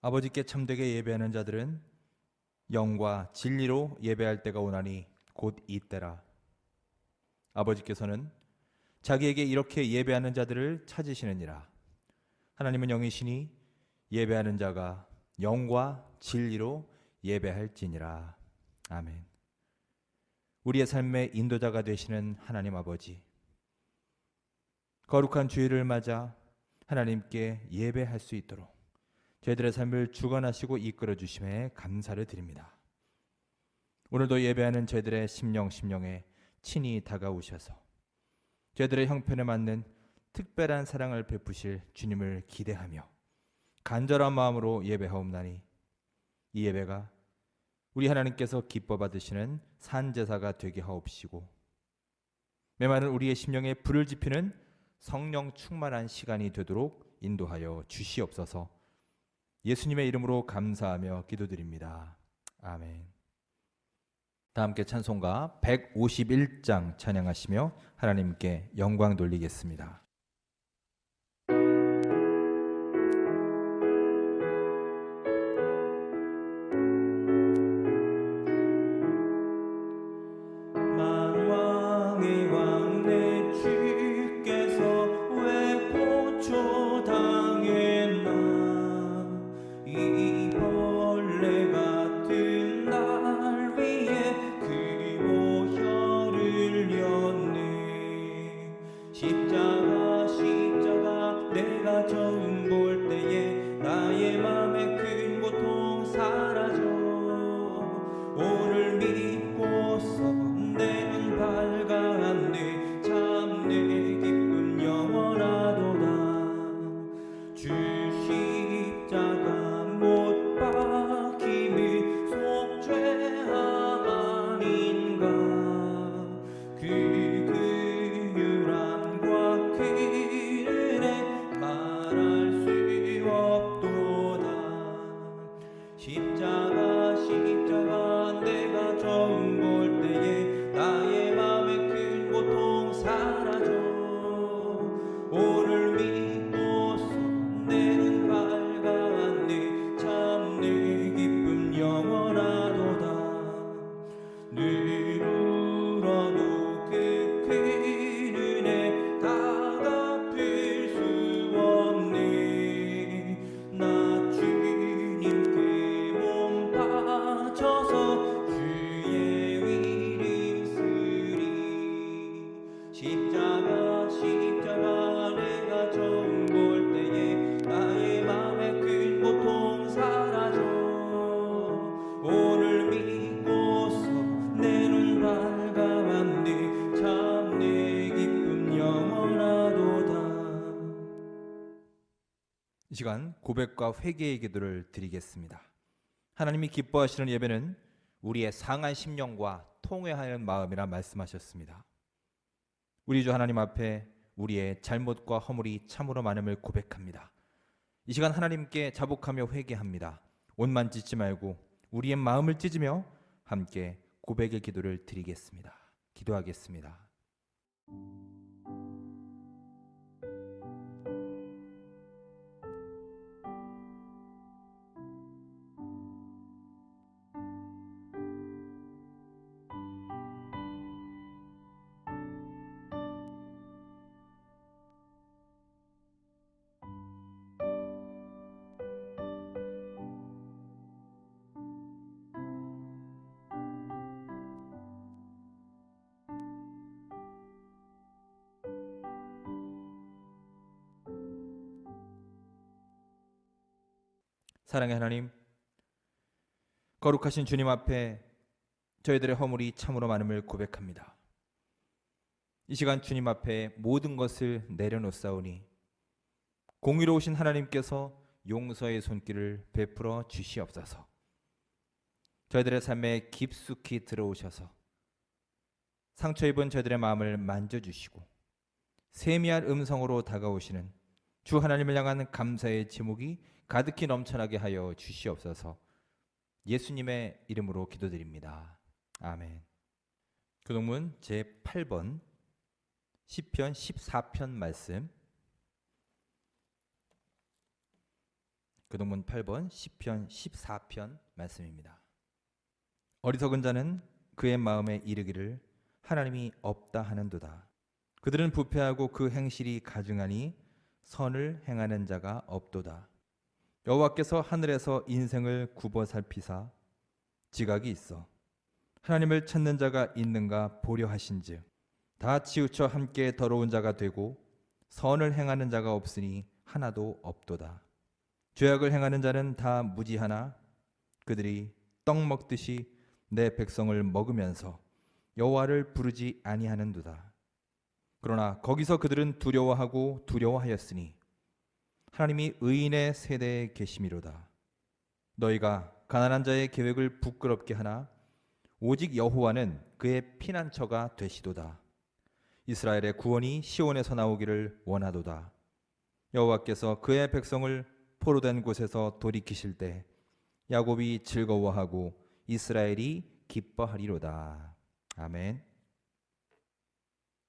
아버지께 참되게 예배하는 자들은 영과 진리로 예배할 때가 오나니 곧 이때라. 아버지께서는 자기에게 이렇게 예배하는 자들을 찾으시느니라. 하나님은 영이시니 예배하는 자가 영과 진리로 예배할지니라. 아멘. 우리의 삶의 인도자가 되시는 하나님 아버지, 거룩한 주일을 맞아 하나님께 예배할 수 있도록 저희들의 삶을 주관하시고 이끌어 주심에 감사를 드립니다. 오늘도 예배하는 저희들의 심령에 친히 다가오셔서 저희들의 형편에 맞는 특별한 사랑을 베푸실 주님을 기대하며 간절한 마음으로 예배하옵나니 이 예배가 우리 하나님께서 기뻐 받으시는 산제사가 되게 하옵시고 메마른 우리의 심령에 불을 지피는 성령 충만한 시간이 되도록 인도하여 주시옵소서. 예수님의 이름으로 감사하며 기도드립니다. 아멘. 다 함께 찬송가 151장 찬양하시며 하나님께 영광 돌리겠습니다. 만왕의 왕 내 주께서 왜 고초당했나. 이 벌레 같은 날 위해 그 보혈을 흘렸네. 십자가 내가 처음 볼 때에 나의 맘에 큰 고통 사라져. 오늘 믿고서 내 눈 밝았네. 참 내 기쁨 영원하도다. 주 십자가 못 박힘이 속죄 아닌가. 그 긍휼함과 그 은혜 말할 수 없도다. 십자가 내가 처음 볼 때에 나의 맘에 큰 고통 사라져. 오늘 믿고서 내 눈 밝았네. 참 내 기쁨 영원하도다. 늘 울어도 그 큰 은혜 다 갚을 수 없네. 나 주님께 몸 바쳐서 주의 이름 쓰리. 십자가 내가 처음 볼 때에 나의 맘에 큰 고통 사라져. 오늘 믿고서 내 눈 밝아왔네. 참 내 기쁨 영원하도다. 이 시간 고백과 회개의 기도를 드리겠습니다. 하나님이 기뻐하시는 예배는 우리의 상한 심령과 통회하는 마음이라 말씀하셨습니다. 우리 주 하나님 앞에 우리의 잘못과 허물이 참으로 많음을 고백합니다. 이 시간 하나님께 자복하며 회개합니다. 옷만 찢지 말고 우리의 마음을 찢으며 함께 고백의 기도를 드리겠습니다. 기도하겠습니다. 사랑의 하나님, 거룩하신 주님 앞에 저희들의 허물이 참으로 많음을 고백합니다. 이 시간 주님 앞에 모든 것을 내려놓사오니 공의로우신 하나님께서 용서의 손길을 베풀어 주시옵소서. 저희들의 삶에 깊숙이 들어오셔서 상처 입은 저희들의 마음을 만져주시고 세미한 음성으로 다가오시는 주 하나님을 향한 감사의 지목이 가득히 넘쳐나게 하여 주시옵소서. 예수님의 이름으로 기도드립니다. 아멘. 교독문 제8번 시편 14편 말씀 교동문 8번 시편 14편 말씀입니다. 어리석은 자는 그의 마음에 이르기를 하나님이 없다 하는도다. 그들은 부패하고 그 행실이 가증하니 선을 행하는 자가 없도다. 여호와께서 하늘에서 인생을 굽어 살피사 지각이 있어 하나님을 찾는 자가 있는가 보려 하신즉 다 치우쳐 함께 더러운 자가 되고 선을 행하는 자가 없으니 하나도 없도다. 죄악을 행하는 자는 다 무지하나 그들이 떡 먹듯이 내 백성을 먹으면서 여호와를 부르지 아니하는도다. 그러나 거기서 그들은 두려워하고 두려워하였으니 하나님이 의인의 세대에 계심이로다. 너희가 가난한 자의 계획을 부끄럽게 하나 오직 여호와는 그의 피난처가 되시도다. 이스라엘의 구원이 시온에서 나오기를 원하도다. 여호와께서 그의 백성을 포로된 곳에서 돌이키실 때 야곱이 즐거워하고 이스라엘이 기뻐하리로다. 아멘.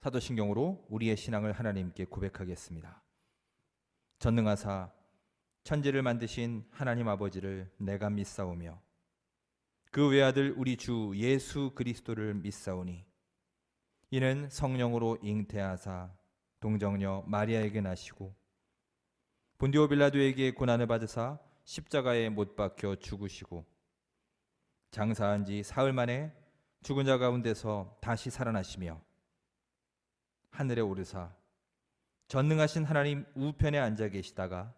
사도신경으로 우리의 신앙을 하나님께 고백하겠습니다. 전능하사 천지를 만드신 하나님 아버지를 내가 믿사오며 그 외아들 우리 주 예수 그리스도를 믿사오니 이는 성령으로 잉태하사 동정녀 마리아에게 나시고 본디오 빌라도에게 고난을 받으사 십자가에 못 박혀 죽으시고 장사한 지 사흘 만에 죽은 자 가운데서 다시 살아나시며 하늘에 오르사 전능하신 하나님 우편에 앉아 계시다가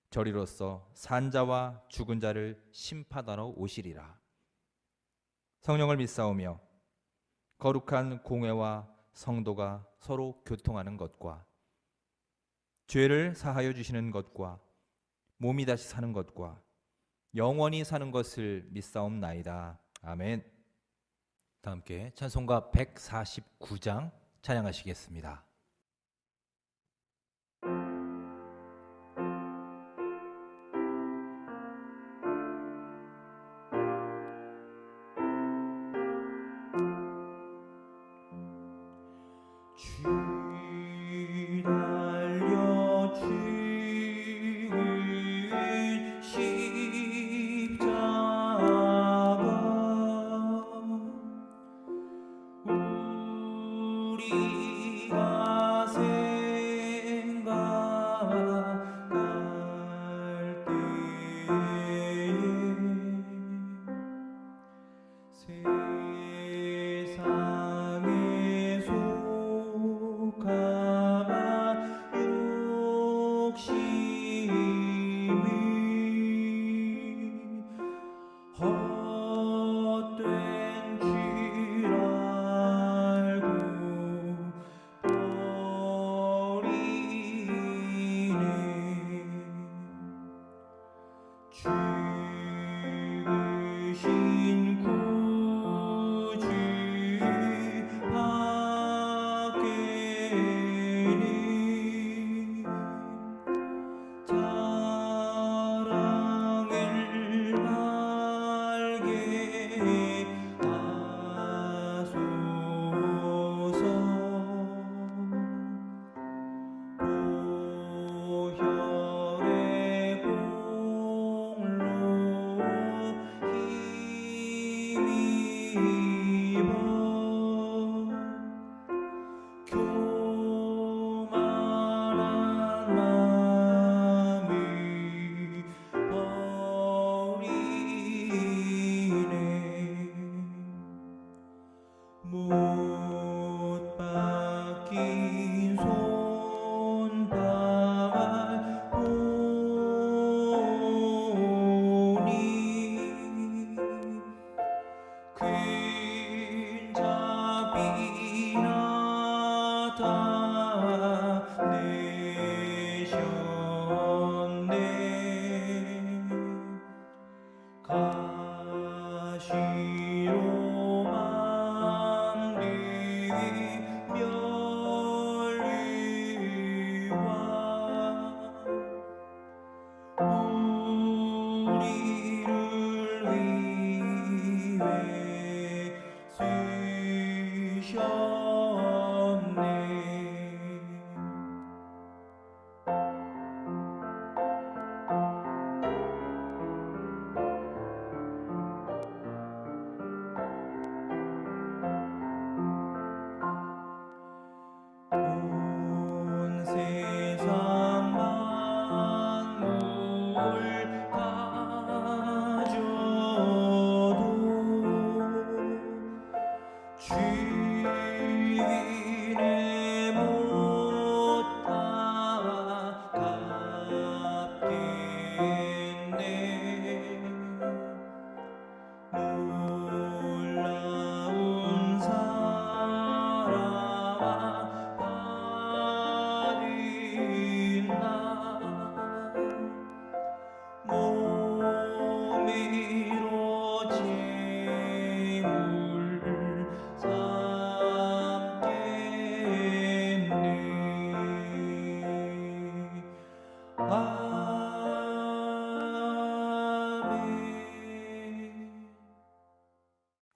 저리로서 산자와 죽은 자를 심판하러 오시리라. 성령을 믿사오며 거룩한 공회와 성도가 서로 교통하는 것과 죄를 사하여 주시는 것과 몸이 다시 사는 것과 영원히 사는 것을 믿사옵나이다. 아멘. 다 함께 찬송가 149장 찬양하시겠습니다. 주 달려 죽은 십자가 우리가 생각할 때에 세상에 속함한 욕심이 헛된 줄 알고 버리네. 죽으신 구주 밖에는 자랑을 알게 하소서. 보혈의 공로 힘입어 교만한 마음을 버리네. 못 박힌 손발 보니 큰 자비나 다 내셨네. 가시로 만든 멸류관 우리를 위해 쓰셨네.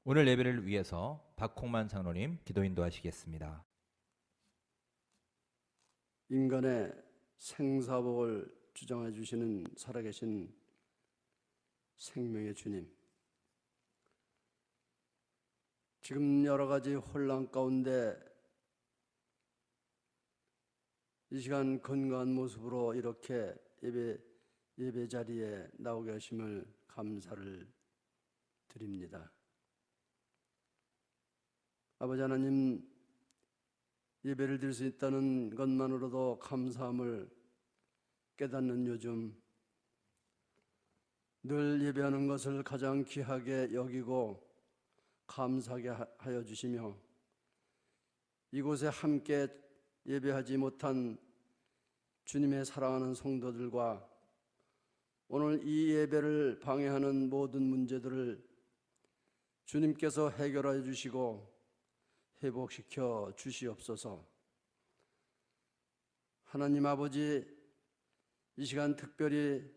오늘 예배를 위해서 박홍만 장로님 기도 인도하시겠습니다. 인간의 생사복을 주장해 주시는 살아계신 생명의 주님, 지금 여러 가지 혼란 가운데 이 시간 건강한 모습으로 이렇게 예배 자리에 나오게 하심을 감사를 드립니다. 아버지 하나님, 예배를 드릴 수 있다는 것만으로도 감사함을 깨닫는 요즘, 늘 예배하는 것을 가장 귀하게 여기고 감사하게 하여 주시며, 이곳에 함께 예배하지 못한 주님의 사랑하는 성도들과 오늘 이 예배를 방해하는 모든 문제들을 주님께서 해결하여 주시고 회복시켜 주시옵소서. 하나님 아버지, 이 시간 특별히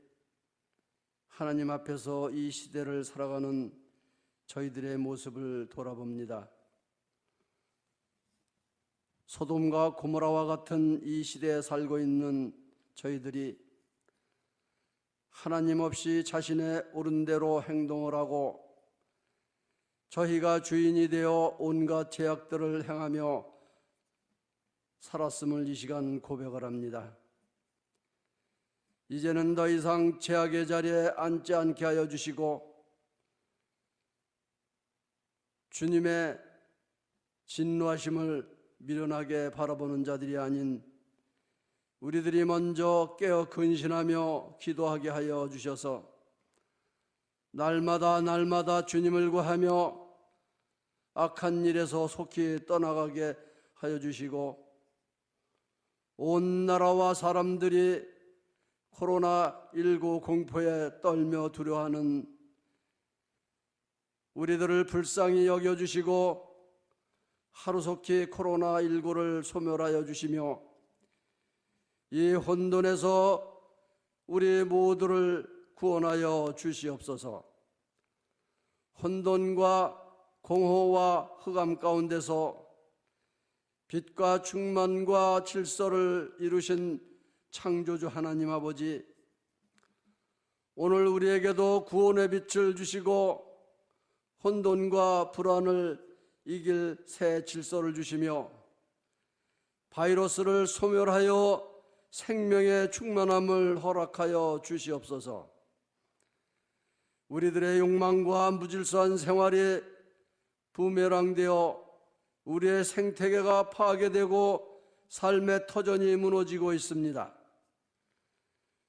하나님 앞에서 이 시대를 살아가는 저희들의 모습을 돌아봅니다. 소돔과 고모라와 같은 이 시대에 살고 있는 저희들이 하나님 없이 자신의 옳은 대로 행동을 하고 저희가 주인이 되어 온갖 죄악들을 행하며 살았음을 이 시간 고백을 합니다. 이제는 더 이상 죄악의 자리에 앉지 않게 하여 주시고 주님의 진노하심을 미련하게 바라보는 자들이 아닌 우리들이 먼저 깨어 근신하며 기도하게 하여 주셔서 날마다 주님을 구하며 악한 일에서 속히 떠나가게 하여 주시고 온 나라와 사람들이 코로나19 공포에 떨며 두려워하는 우리들을 불쌍히 여겨주시고 하루속히 코로나19를 소멸하여 주시며 이 혼돈에서 우리 모두를 구원하여 주시옵소서. 혼돈과 공허와 흑암 가운데서 빛과 충만과 질서를 이루신 창조주 하나님 아버지, 오늘 우리에게도 구원의 빛을 주시고 혼돈과 불안을 이길 새 질서를 주시며 바이러스를 소멸하여 생명의 충만함을 허락하여 주시옵소서. 우리들의 욕망과 무질서한 생활이 부메랑되어 우리의 생태계가 파괴되고 삶의 터전이 무너지고 있습니다.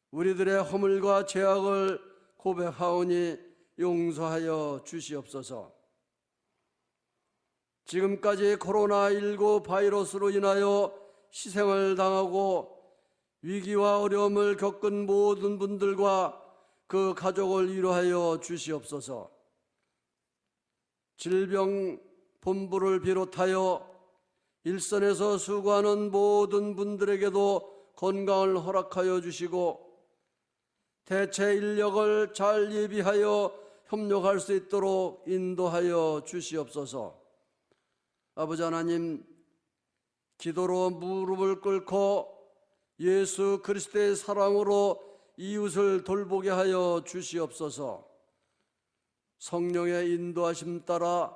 우리들의 허물과 죄악을 고백하오니 용서하여 주시옵소서. 지금까지 코로나19 바이러스로 인하여 희생을 당하고 위기와 어려움을 겪은 모든 분들과 그 가족을 위로하여 주시옵소서. 질병본부를 비롯하여 일선에서 수고하는 모든 분들에게도 건강을 허락하여 주시고 대체 인력을 잘 예비하여 협력할 수 있도록 인도하여 주시옵소서. 아버지 하나님, 기도로 무릎을 꿇고 예수 그리스도의 사랑으로 이웃을 돌보게 하여 주시옵소서. 성령의 인도하심 따라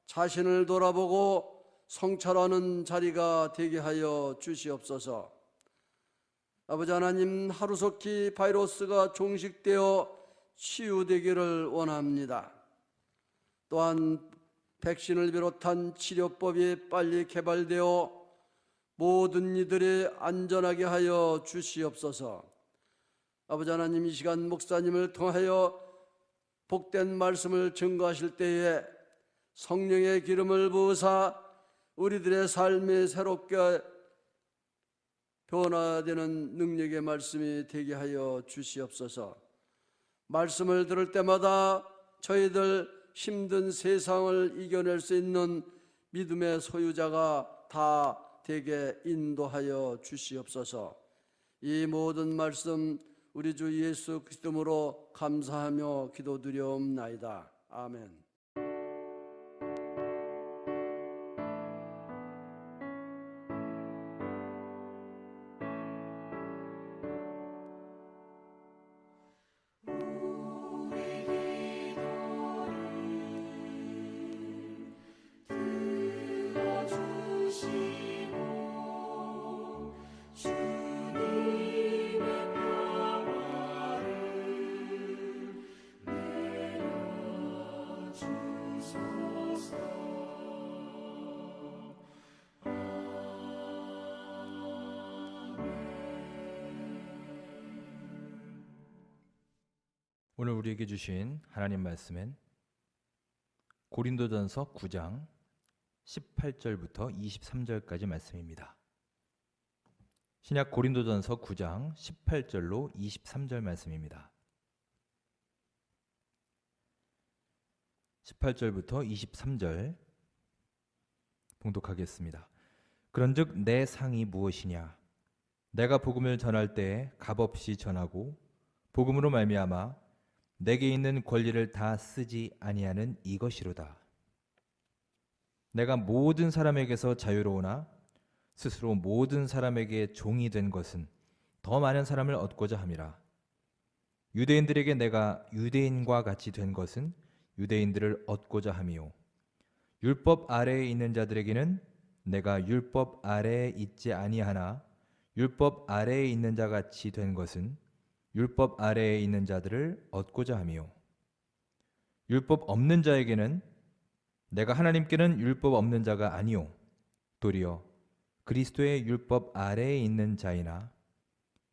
자신을 돌아보고 성찰하는 자리가 되게 하여 주시옵소서. 아버지 하나님, 하루속히 바이러스가 종식되어 치유되기를 원합니다. 또한 백신을 비롯한 치료법이 빨리 개발되어 모든 이들이 안전하게 하여 주시옵소서. 아버지 하나님, 이 시간 목사님을 통하여 복된 말씀을 증거하실 때에 성령의 기름을 부으사 우리들의 삶이 새롭게 변화되는 능력의 말씀이 되게 하여 주시옵소서. 말씀을 들을 때마다 저희들 힘든 세상을 이겨낼 수 있는 믿음의 소유자가 다 되게 인도하여 주시옵소서. 이 모든 말씀 우리 주 예수 그리스도로 감사하며 기도드리옵나이다. 아멘. 오늘 우리에게 주신 하나님 말씀은 고린도전서 9장 18절부터 23절까지 말씀입니다. 신약 고린도전서 9장 18절로 23절 말씀입니다. 18절부터 23절 봉독하겠습니다. 그런즉 내 상이 무엇이냐? 내가 복음을 전할 때에 값없이 전하고 복음으로 말미암아 내게 있는 권리를 다 쓰지 아니하는 이것이로다. 내가 모든 사람에게서 자유로우나 스스로 모든 사람에게 종이 된 것은 더 많은 사람을 얻고자 함이라. 유대인들에게 내가 유대인과 같이 된 것은 유대인들을 얻고자 함이요, 율법 아래에 있는 자들에게는 내가 율법 아래에 있지 아니하나 율법 아래에 있는 자 같이 된 것은 율법 아래에 있는 자들을 얻고자 함이요, 율법 없는 자에게는 내가 하나님께는 율법 없는 자가 아니요 도리어 그리스도의 율법 아래에 있는 자이나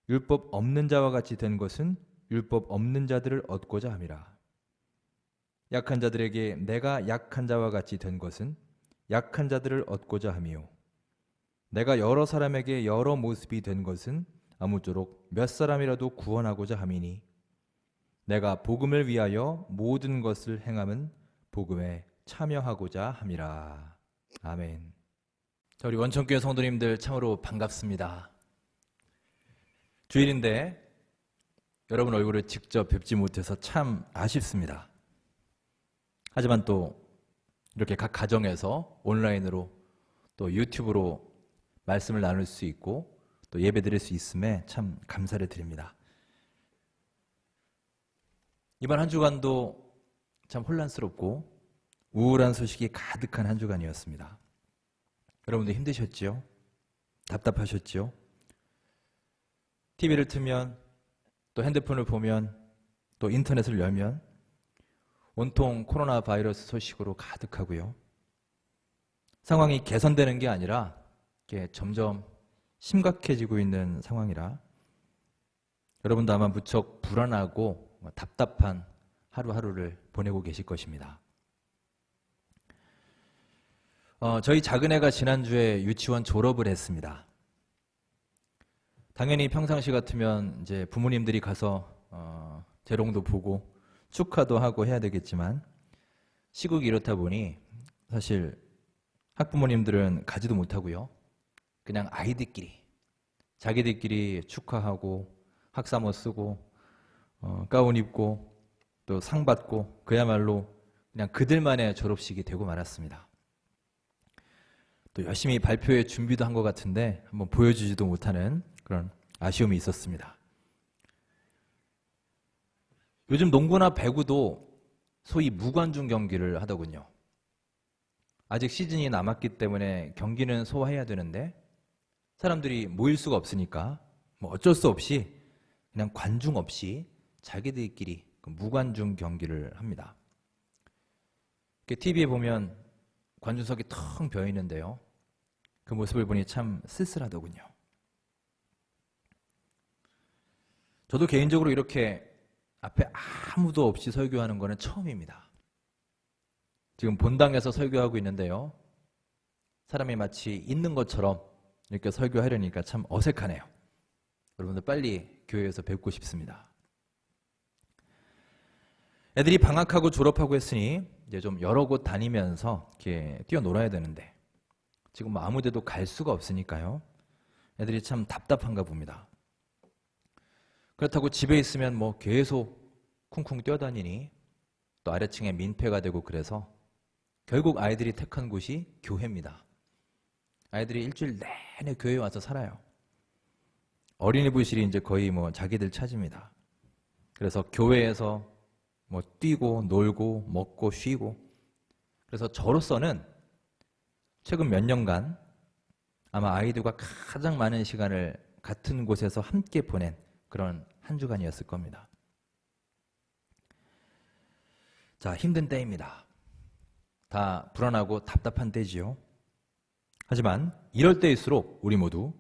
율법 없는 자와 같이 된 것은 율법 없는 자들을 얻고자 함이라. 약한 자들에게 내가 약한 자와 같이 된 것은 약한 자들을 얻고자 함이요, 내가 여러 사람에게 여러 모습이 된 것은 아무쪼록 몇 사람이라도 구원하고자 함이니 내가 복음을 위하여 모든 것을 행함은 복음에 참여하고자 함이라. 아멘. 자, 우리 원천교회 성도님들 참으로 반갑습니다. 주일인데 여러분 얼굴을 직접 뵙지 못해서 참 아쉽습니다. 하지만 또 이렇게 각 가정에서 온라인으로 또 유튜브로 말씀을 나눌 수 있고 또 예배 드릴 수 있음에 참 감사를 드립니다. 이번 한 주간도 참 혼란스럽고 우울한 소식이 가득한 한 주간이었습니다. 여러분들 힘드셨죠? 답답하셨죠? TV를 틀면 또 핸드폰을 보면 또 인터넷을 열면 온통 코로나 바이러스 소식으로 가득하고요. 상황이 개선되는 게 아니라 이렇게 점점 심각해지고 있는 상황이라 여러분도 아마 무척 불안하고 답답한 하루하루를 보내고 계실 것입니다. 저희 작은애가 지난주에 유치원 졸업을 했습니다. 당연히 평상시 같으면 이제 부모님들이 가서 재롱도 보고 축하도 하고 해야 되겠지만 시국이 이렇다 보니 사실 학부모님들은 가지도 못하고요. 그냥 아이들끼리 자기들끼리 축하하고 학사모 쓰고 가운 입고 또 상 받고 그야말로 그냥 그들만의 졸업식이 되고 말았습니다. 또 열심히 발표회 준비도 한 것 같은데 한번 보여주지도 못하는 그런 아쉬움이 있었습니다. 요즘 농구나 배구도 소위 무관중 경기를 하더군요. 아직 시즌이 남았기 때문에 경기는 소화해야 되는데 사람들이 모일 수가 없으니까 뭐 어쩔 수 없이 그냥 관중 없이 자기들끼리 무관중 경기를 합니다. TV에 보면 관중석이 텅 비어 있는데요. 그 모습을 보니 참 쓸쓸하더군요. 저도 개인적으로 이렇게 앞에 아무도 없이 설교하는 거는 처음입니다. 지금 본당에서 설교하고 있는데요. 사람이 마치 있는 것처럼 이렇게 설교하려니까 참 어색하네요. 여러분들 빨리 교회에서 뵙고 싶습니다. 애들이 방학하고 졸업하고 했으니 이제 좀 여러 곳 다니면서 이렇게 뛰어놀아야 되는데 지금 뭐 아무 데도 갈 수가 없으니까요. 애들이 참 답답한가 봅니다. 그렇다고 집에 있으면 뭐 계속 쿵쿵 뛰어다니니 또 아래층에 민폐가 되고 그래서 결국 아이들이 택한 곳이 교회입니다. 아이들이 일주일 내내 교회에 와서 살아요. 어린이 부실이 이제 거의 뭐 자기들 차지입니다. 그래서 교회에서 뭐 뛰고 놀고 먹고 쉬고 그래서 저로서는 최근 몇 년간 아마 아이들과 가장 많은 시간을 같은 곳에서 함께 보낸 그런 한 주간이었을 겁니다. 자, 힘든 때입니다. 다 불안하고 답답한 때지요. 하지만 이럴 때일수록 우리 모두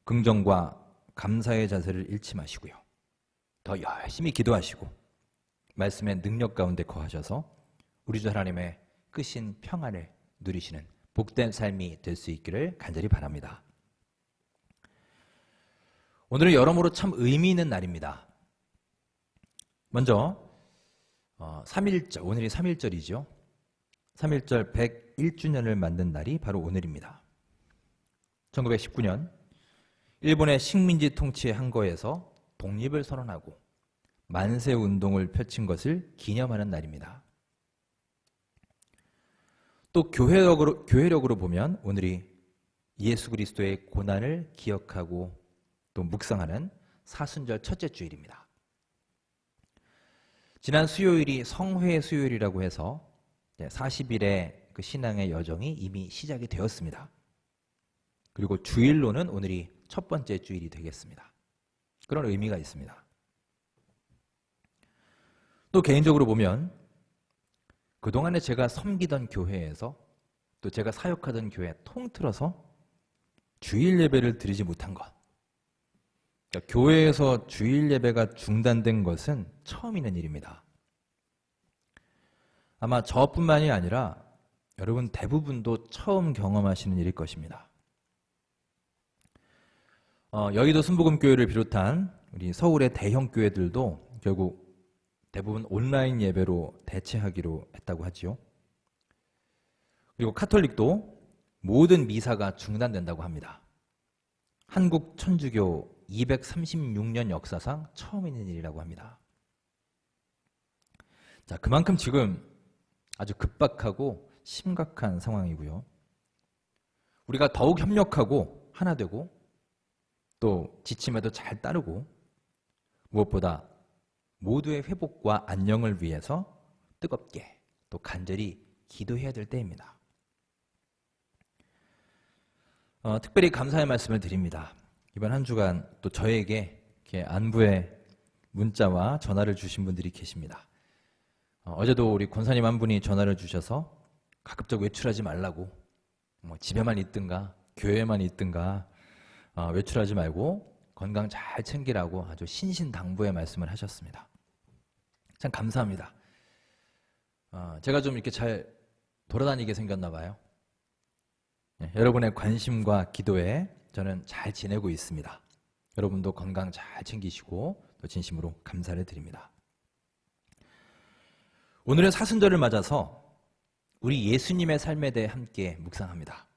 긍정과 감사의 자세를 잃지 마시고요. 더 열심히 기도하시고 말씀의 능력 가운데 거하셔서 우리 주 하나님의 크신 평안을 누리시는 복된 삶이 될 수 있기를 간절히 바랍니다. 오늘은 여러모로 참 의미 있는 날입니다. 먼저 3.1절, 오늘이 3.1절이죠. 3.1절 101주년을 만든 날이 바로 오늘입니다. 1919년 일본의 식민지 통치의 한거에서 독립을 선언하고 만세 운동을 펼친 것을 기념하는 날입니다. 또 교회력으로 보면 오늘이 예수 그리스도의 고난을 기억하고 또 묵상하는 사순절 첫째 주일입니다. 지난 수요일이 성회의 수요일이라고 해서 40일의 그 신앙의 여정이 이미 시작이 되었습니다. 그리고 주일로는 오늘이 첫 번째 주일이 되겠습니다. 그런 의미가 있습니다. 또 개인적으로 보면 그동안에 제가 섬기던 교회에서 또 제가 사역하던 교회 통틀어서 주일 예배를 드리지 못한 것, 그러니까 교회에서 주일 예배가 중단된 것은 처음 있는 일입니다. 아마 저뿐만이 아니라 여러분 대부분도 처음 경험하시는 일일 것입니다. 여의도 순복음교회를 비롯한 우리 서울의 대형 교회들도 결국 대부분 온라인 예배로 대체하기로 했다고 하지요. 그리고 카톨릭도 모든 미사가 중단된다고 합니다. 한국 천주교 236년 역사상 처음 있는 일이라고 합니다. 자, 그만큼 지금 아주 급박하고 심각한 상황이고요. 우리가 더욱 협력하고 하나 되고 또 지침에도 잘 따르고 무엇보다 모두의 회복과 안녕을 위해서 뜨겁게 또 간절히 기도해야 될 때입니다. 특별히 감사의 말씀을 드립니다. 이번 한 주간 또 저에게 이렇게 안부의 문자와 전화를 주신 분들이 계십니다. 어제도 우리 권사님 한 분이 전화를 주셔서 가급적 외출하지 말라고, 집에만 있든가 교회에만 있든가 외출하지 말고 건강 잘 챙기라고 아주 신신당부의 말씀을 하셨습니다. 참 감사합니다. 제가 좀 이렇게 잘 돌아다니게 생겼나 봐요. 여러분의 관심과 기도에 저는 잘 지내고 있습니다. 여러분도 건강 잘 챙기시고 또 진심으로 감사를 드립니다. 오늘은 사순절을 맞아서 우리 예수님의 삶에 대해 함께 묵상합니다.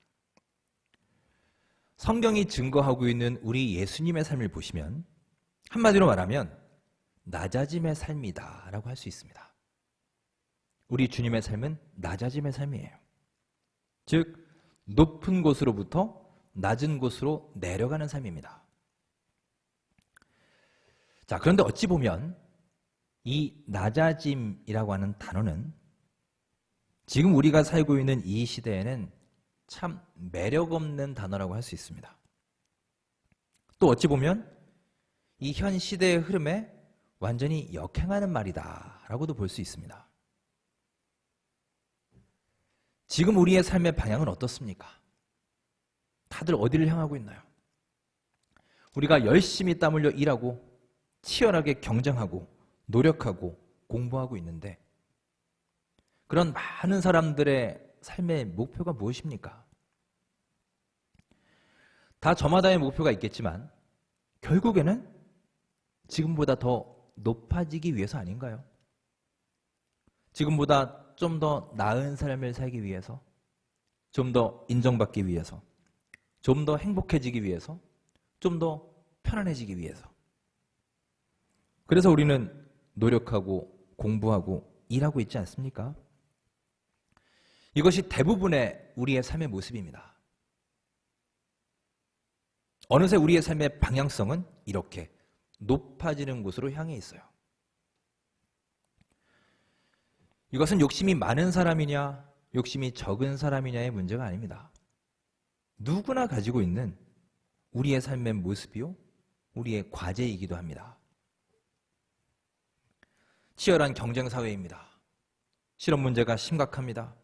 성경이 증거하고 있는 우리 예수님의 삶을 보시면 한마디로 말하면 낮아짐의 삶이다 라고 할 수 있습니다. 우리 주님의 삶은 낮아짐의 삶이에요. 즉 높은 곳으로부터 낮은 곳으로 내려가는 삶입니다. 자, 그런데 어찌 보면 이 낮아짐이라고 하는 단어는 지금 우리가 살고 있는 이 시대에는 참 매력 없는 단어라고 할 수 있습니다. 또 어찌 보면 이 현 시대의 흐름에 완전히 역행하는 말이다 라고도 볼 수 있습니다. 지금 우리의 삶의 방향은 어떻습니까? 다들 어디를 향하고 있나요? 우리가 열심히 땀 흘려 일하고 치열하게 경쟁하고 노력하고 공부하고 있는데 그런 많은 사람들의 삶의 목표가 무엇입니까? 다 저마다의 목표가 있겠지만 결국에는 지금보다 더 높아지기 위해서 아닌가요? 지금보다 좀 더 나은 삶을 살기 위해서, 좀 더 인정받기 위해서, 좀 더 행복해지기 위해서, 좀 더 편안해지기 위해서. 그래서 우리는 노력하고 공부하고 일하고 있지 않습니까? 이것이 대부분의 우리의 삶의 모습입니다. 어느새 우리의 삶의 방향성은 이렇게 높아지는 곳으로 향해 있어요. 이것은 욕심이 많은 사람이냐, 욕심이 적은 사람이냐의 문제가 아닙니다. 누구나 가지고 있는 우리의 삶의 모습이요, 우리의 과제이기도 합니다. 치열한 경쟁 사회입니다. 실업 문제가 심각합니다.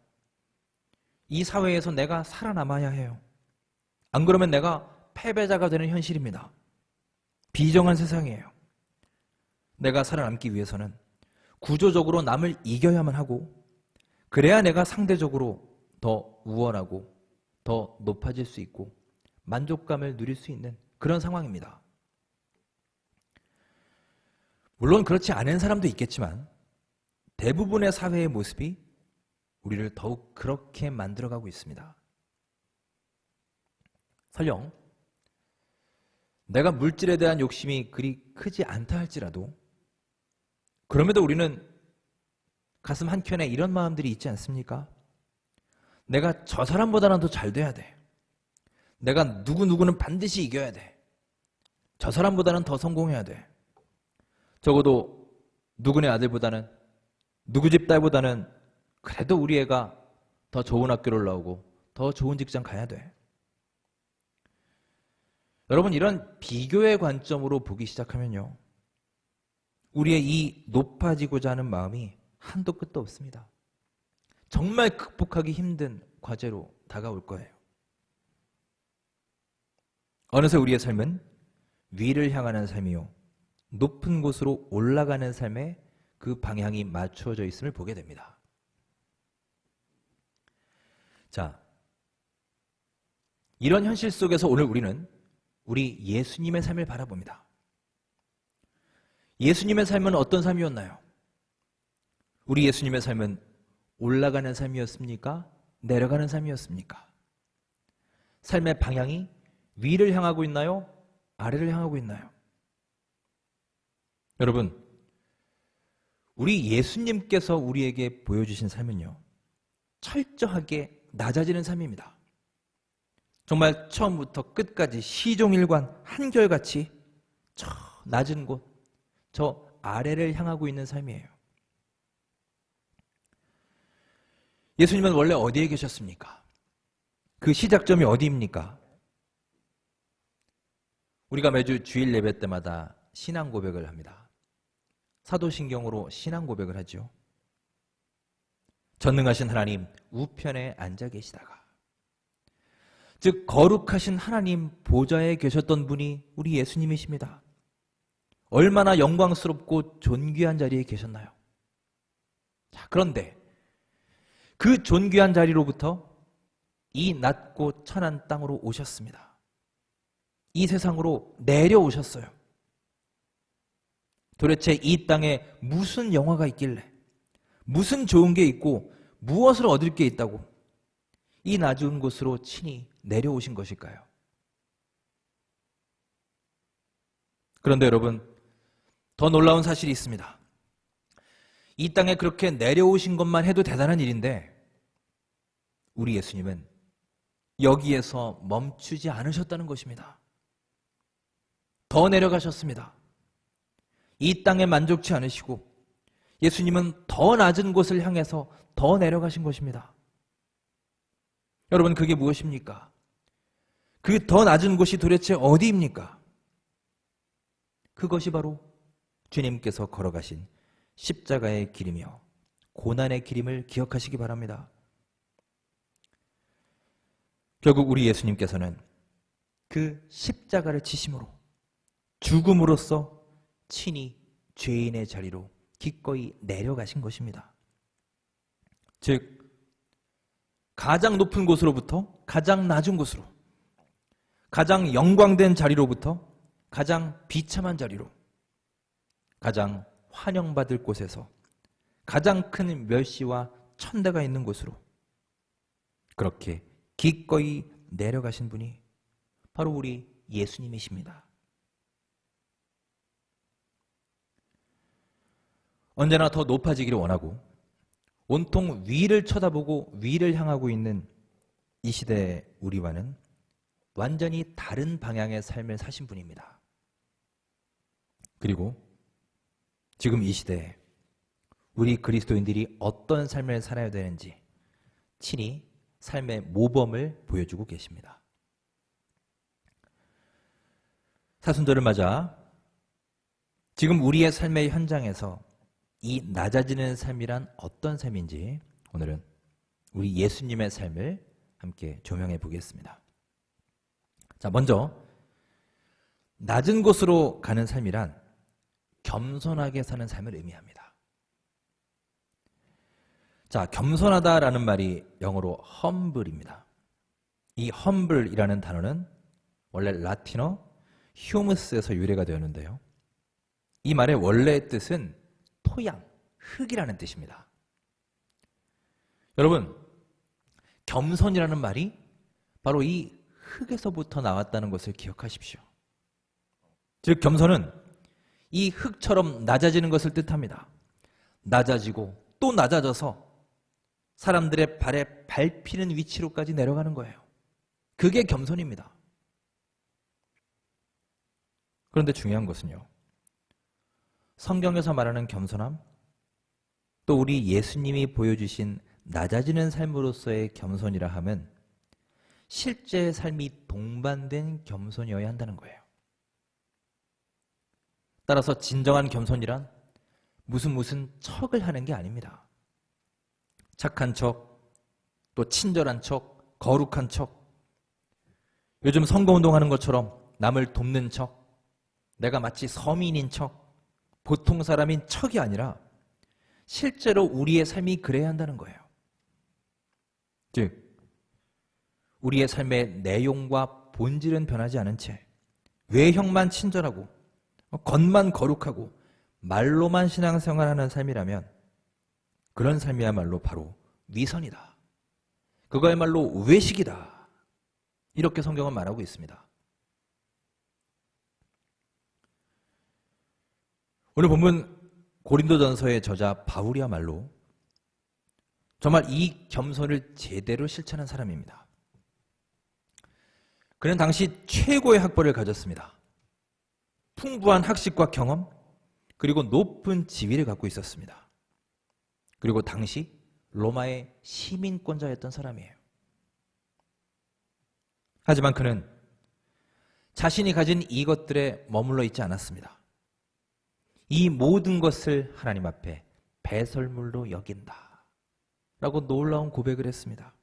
이 사회에서 내가 살아남아야 해요. 안 그러면 내가 패배자가 되는 현실입니다. 비정한 세상이에요. 내가 살아남기 위해서는 구조적으로 남을 이겨야만 하고, 그래야 내가 상대적으로 더 우월하고 더 높아질 수 있고 만족감을 누릴 수 있는 그런 상황입니다. 물론 그렇지 않은 사람도 있겠지만 대부분의 사회의 모습이 우리를 더욱 그렇게 만들어가고 있습니다. 설령 내가 물질에 대한 욕심이 그리 크지 않다 할지라도 그럼에도 우리는 가슴 한켠에 이런 마음들이 있지 않습니까? 내가 저 사람보다는 더 잘 돼야 돼. 내가 누구누구는 반드시 이겨야 돼. 저 사람보다는 더 성공해야 돼. 적어도 누구네 아들보다는, 누구 집 딸보다는 그래도 우리 애가 더 좋은 학교를 나오고 더 좋은 직장 가야 돼. 여러분, 이런 비교의 관점으로 보기 시작하면요, 우리의 이 높아지고자 하는 마음이 한도 끝도 없습니다. 정말 극복하기 힘든 과제로 다가올 거예요. 어느새 우리의 삶은 위를 향하는 삶이요, 높은 곳으로 올라가는 삶에 그 방향이 맞추어져 있음을 보게 됩니다. 자, 이런 현실 속에서 오늘 우리는 우리 예수님의 삶을 바라봅니다. 예수님의 삶은 어떤 삶이었나요? 우리 예수님의 삶은 올라가는 삶이었습니까? 내려가는 삶이었습니까? 삶의 방향이 위를 향하고 있나요? 아래를 향하고 있나요? 여러분, 우리 예수님께서 우리에게 보여주신 삶은요, 철저하게 낮아지는 삶입니다. 정말 처음부터 끝까지 시종일관 한결같이 저 낮은 곳, 저 아래를 향하고 있는 삶이에요. 예수님은 원래 어디에 계셨습니까? 그 시작점이 어디입니까? 우리가 매주 주일 예배 때마다 신앙 고백을 합니다. 사도신경으로 신앙 고백을 하죠. 전능하신 하나님 우편에 앉아 계시다가, 즉 거룩하신 하나님 보좌에 계셨던 분이 우리 예수님이십니다. 얼마나 영광스럽고 존귀한 자리에 계셨나요? 자, 그런데 그 존귀한 자리로부터 이 낮고 천한 땅으로 오셨습니다. 이 세상으로 내려오셨어요. 도대체 이 땅에 무슨 영화가 있길래, 무슨 좋은 게 있고 무엇을 얻을 게 있다고 이 낮은 곳으로 친히 내려오신 것일까요? 그런데 여러분, 더 놀라운 사실이 있습니다. 이 땅에 그렇게 내려오신 것만 해도 대단한 일인데 우리 예수님은 여기에서 멈추지 않으셨다는 것입니다. 더 내려가셨습니다. 이 땅에 만족치 않으시고 예수님은 더 낮은 곳을 향해서 더 내려가신 것입니다. 여러분, 그게 무엇입니까? 그 더 낮은 곳이 도대체 어디입니까? 그것이 바로 주님께서 걸어가신 십자가의 길이며 고난의 길임을 기억하시기 바랍니다. 결국 우리 예수님께서는 그 십자가를 지심으로, 죽음으로써 친히 죄인의 자리로 기꺼이 내려가신 것입니다. 즉, 가장 높은 곳으로부터 가장 낮은 곳으로, 가장 영광된 자리로부터 가장 비참한 자리로, 가장 환영받을 곳에서 가장 큰 멸시와 천대가 있는 곳으로 그렇게 기꺼이 내려가신 분이 바로 우리 예수님이십니다. 언제나 더 높아지기를 원하고 온통 위를 쳐다보고 위를 향하고 있는 이 시대의 우리와는 완전히 다른 방향의 삶을 사신 분입니다. 그리고 지금 이 시대에 우리 그리스도인들이 어떤 삶을 살아야 되는지 친히 삶의 모범을 보여주고 계십니다. 사순절을 맞아 지금 우리의 삶의 현장에서 이 낮아지는 삶이란 어떤 삶인지 오늘은 우리 예수님의 삶을 함께 조명해 보겠습니다. 자, 먼저 낮은 곳으로 가는 삶이란 겸손하게 사는 삶을 의미합니다. 자, 겸손하다라는 말이 영어로 humble입니다. 이 humble이라는 단어는 원래 라틴어 humus에서 유래가 되었는데요. 이 말의 원래의 뜻은 토양, 흙이라는 뜻입니다. 여러분, 겸손이라는 말이 바로 이 흙에서부터 나왔다는 것을 기억하십시오. 즉, 겸손은 이 흙처럼 낮아지는 것을 뜻합니다. 낮아지고 또 낮아져서 사람들의 발에 밟히는 위치로까지 내려가는 거예요. 그게 겸손입니다. 그런데 중요한 것은요, 성경에서 말하는 겸손함, 또 우리 예수님이 보여주신 낮아지는 삶으로서의 겸손이라 함은 실제 삶이 동반된 겸손이어야 한다는 거예요. 따라서 진정한 겸손이란 무슨 척을 하는 게 아닙니다. 착한 척, 또 친절한 척, 거룩한 척, 요즘 선거운동하는 것처럼 남을 돕는 척, 내가 마치 서민인 척, 보통 사람인 척이 아니라 실제로 우리의 삶이 그래야 한다는 거예요. 즉, 우리의 삶의 내용과 본질은 변하지 않은 채 외형만 친절하고 겉만 거룩하고 말로만 신앙생활하는 삶이라면 그런 삶이야말로 바로 위선이다. 그거야말로 외식이다. 이렇게 성경은 말하고 있습니다. 오늘 본문 고린도전서의 저자 바울이야말로 정말 이 겸손을 제대로 실천한 사람입니다. 그는 당시 최고의 학벌을 가졌습니다. 풍부한 학식과 경험, 그리고 높은 지위를 갖고 있었습니다. 그리고 당시 로마의 시민권자였던 사람이에요. 하지만 그는 자신이 가진 이것들에 머물러 있지 않았습니다. 이 모든 것을 하나님 앞에 배설물로 여긴다 라고 놀라운 고백을 했습니다.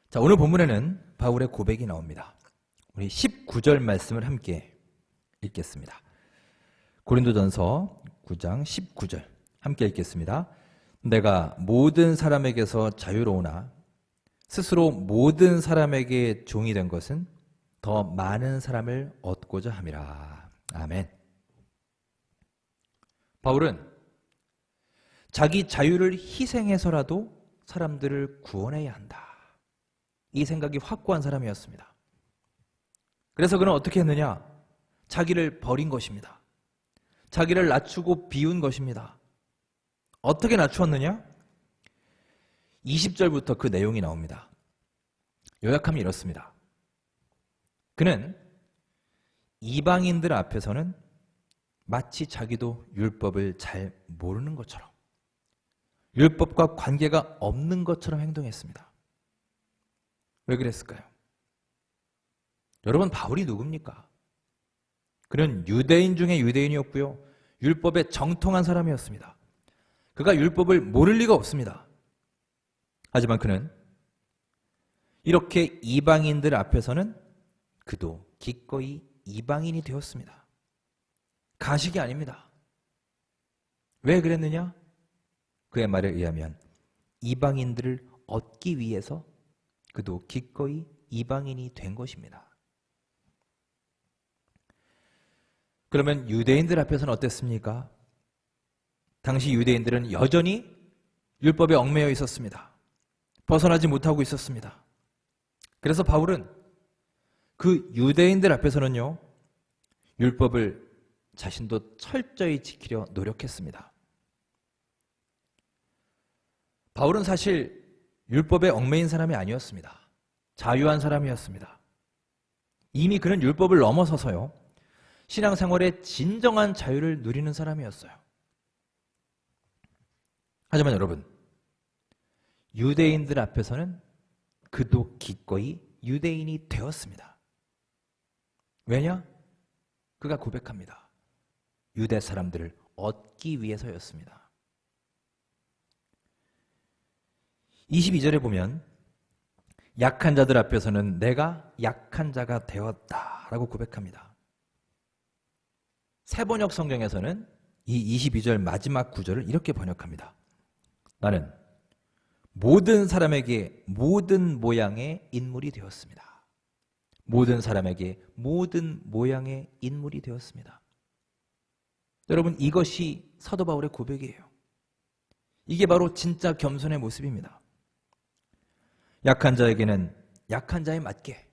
자, 오늘 본문에는 바울의 고백이 나옵니다. 우리 19절 말씀을 함께 읽겠습니다. 고린도전서 9장 19절 함께 읽겠습니다. 내가 모든 사람에게서 자유로우나 스스로 모든 사람에게 종이 된 것은 더 많은 사람을 얻고자 함이라. 아멘. 바울은 자기 자유를 희생해서라도 사람들을 구원해야 한다. 이 생각이 확고한 사람이었습니다. 그래서 그는 어떻게 했느냐? 자기를 버린 것입니다. 자기를 낮추고 비운 것입니다. 어떻게 낮추었느냐? 20절부터 그 내용이 나옵니다. 요약하면 이렇습니다. 그는 이방인들 앞에서는 마치 자기도 율법을 잘 모르는 것처럼, 율법과 관계가 없는 것처럼 행동했습니다. 왜 그랬을까요? 여러분, 바울이 누굽니까? 그는 유대인 중에 유대인이었고요, 율법에 정통한 사람이었습니다. 그가 율법을 모를 리가 없습니다. 하지만 그는 이렇게 이방인들 앞에서는 그도 기꺼이 이방인이 되었습니다. 가식이 아닙니다. 왜 그랬느냐? 그의 말에 의하면 이방인들을 얻기 위해서 그도 기꺼이 이방인이 된 것입니다. 그러면 유대인들 앞에서는 어땠습니까? 당시 유대인들은 여전히 율법에 얽매여 있었습니다. 벗어나지 못하고 있었습니다. 그래서 바울은 그 유대인들 앞에서는요, 율법을 자신도 철저히 지키려 노력했습니다. 바울은 사실 율법에 얽매인 사람이 아니었습니다. 자유한 사람이었습니다. 이미 그는 율법을 넘어서서요, 신앙생활의 진정한 자유를 누리는 사람이었어요. 하지만 여러분, 유대인들 앞에서는 그도 기꺼이 유대인이 되었습니다. 왜냐? 그가 고백합니다. 유대 사람들을 얻기 위해서였습니다. 22절에 보면 약한 자들 앞에서는 내가 약한 자가 되었다라고 고백합니다. 새번역 성경에서는 이 22절 마지막 구절을 이렇게 번역합니다. 나는 모든 사람에게 모든 모양의 인물이 되었습니다. 모든 사람에게 모든 모양의 인물이 되었습니다. 여러분, 이것이 사도 바울의 고백이에요. 이게 바로 진짜 겸손의 모습입니다. 약한 자에게는 약한 자에 맞게,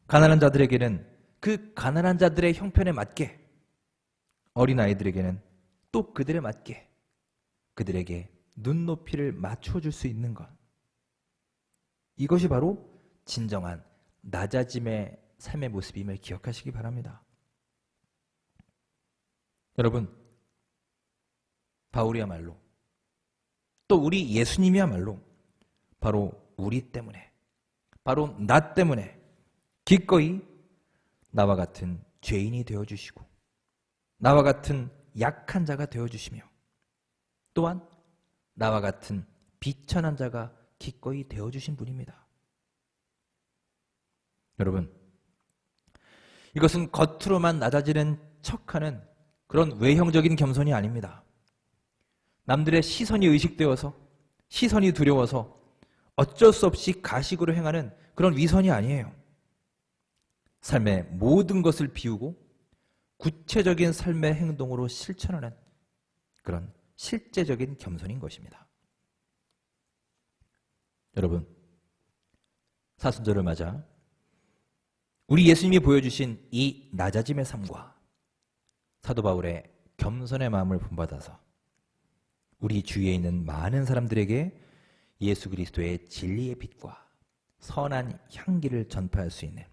가난한 자들에게는 그 가난한 자들의 형편에 맞게, 어린아이들에게는 또 그들에 맞게 그들에게 눈높이를 맞춰줄 수 있는 것. 이것이 바로 진정한 낮아짐의 삶의 모습임을 기억하시기 바랍니다. 여러분, 바울이야말로 또 우리 예수님이야말로 바로 우리 때문에, 바로 나 때문에 기꺼이 나와 같은 죄인이 되어주시고 나와 같은 약한 자가 되어주시며 또한 나와 같은 비천한 자가 기꺼이 되어주신 분입니다. 여러분, 이것은 겉으로만 낮아지는 척하는 그런 외형적인 겸손이 아닙니다. 남들의 시선이 의식되어서, 시선이 두려워서 어쩔 수 없이 가식으로 행하는 그런 위선이 아니에요. 삶의 모든 것을 비우고 구체적인 삶의 행동으로 실천하는 그런 실제적인 겸손인 것입니다. 여러분, 사순절을 맞아 우리 예수님이 보여주신 이 낮아짐의 삶과 사도 바울의 겸손의 마음을 본받아서 우리 주위에 있는 많은 사람들에게 예수 그리스도의 진리의 빛과 선한 향기를 전파할 수 있는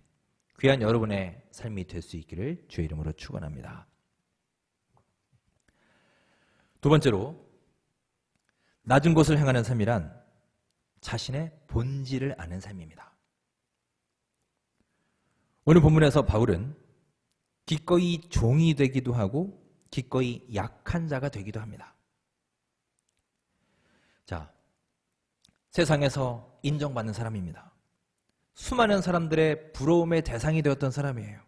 귀한 여러분의 삶이 될 수 있기를 주의 이름으로 축원합니다. 두 번째로, 낮은 곳을 행하는 삶이란 자신의 본질을 아는 삶입니다. 오늘 본문에서 바울은 기꺼이 종이 되기도 하고 기꺼이 약한 자가 되기도 합니다. 자, 세상에서 인정받는 사람입니다. 수많은 사람들의 부러움의 대상이 되었던 사람이에요.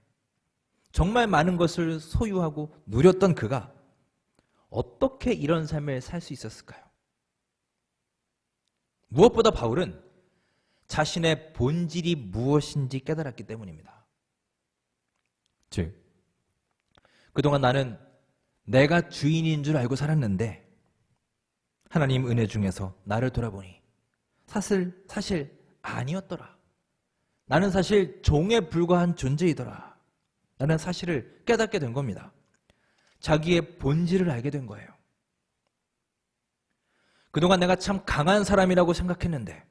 정말 많은 것을 소유하고 누렸던 그가 어떻게 이런 삶을 살 수 있었을까요? 무엇보다 바울은 자신의 본질이 무엇인지 깨달았기 때문입니다. 즉, 그동안 나는 내가 주인인 줄 알고 살았는데 하나님 은혜 중에서 나를 돌아보니 사실 아니었더라. 나는 사실 종에 불과한 존재이더라. 라는 사실을 깨닫게 된 겁니다. 자기의 본질을 알게 된 거예요. 그동안 내가 참 강한 사람이라고 생각했는데,